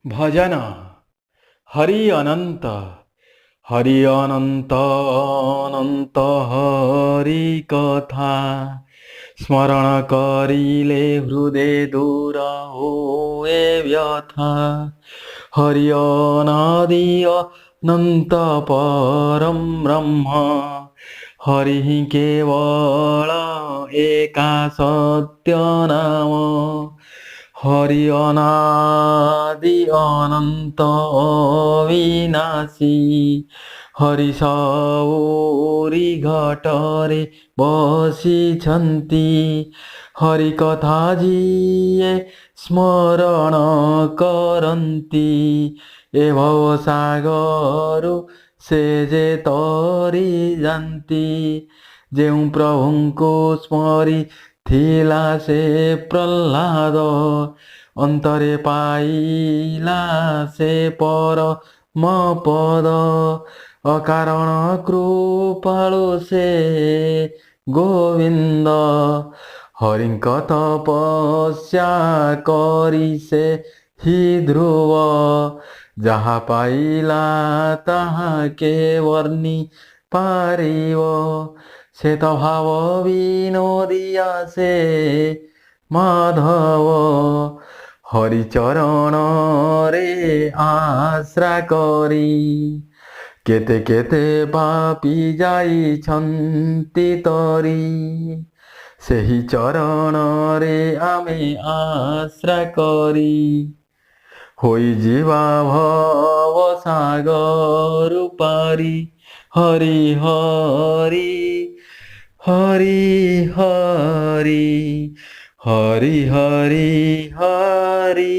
भजन हरि अनंत अनंत हरि कथा स्मरण करिले हृदय दूर होए व्यथा हरि अनादि अनंत परम ब्रह्म हरि केवल एका सत्य नाम हरि अनादि अनंत अविनाशी हरि सबोरी घटरे बसिछन्ति हरि कथा जिए स्मरण करन्ति ए भव सागरु से जे तरी जान्ति ଯେଉଁ ପ୍ରଭୁଙ୍କୁ ସ୍ମରି ଥିଲା ସେ ପ୍ରହ୍ଲାଦ ଅନ୍ତରେ ପାଇଲା ସେ ପରମ ପଦ ଅକାରଣ କୃପାଳୁ ସେ ଗୋବିନ୍ଦ ହରିଙ୍କ ତପସ୍ୟା କରି ସେ ହି ଧ୍ରୁବ ଯାହା ପାଇଲା ତାହା କେ ବର୍ଣ୍ଣି ପାରିବ ସେ ତ ଭାବ ବିନୋଦିଆ ସେ ମାଧବ ହରି ଚରଣରେ ଆଶ୍ରା କରି କେତେ କେତେ ପାପୀ ଯାଇଛନ୍ତି ତରି ସେହି ଚରଣରେ ଆମେ ଆଶ୍ରା କରି ହୋଇଯିବା ଭବ ସାଗରୁ ପାରି ହରି ହରି हरि हरि हरि हरि हरि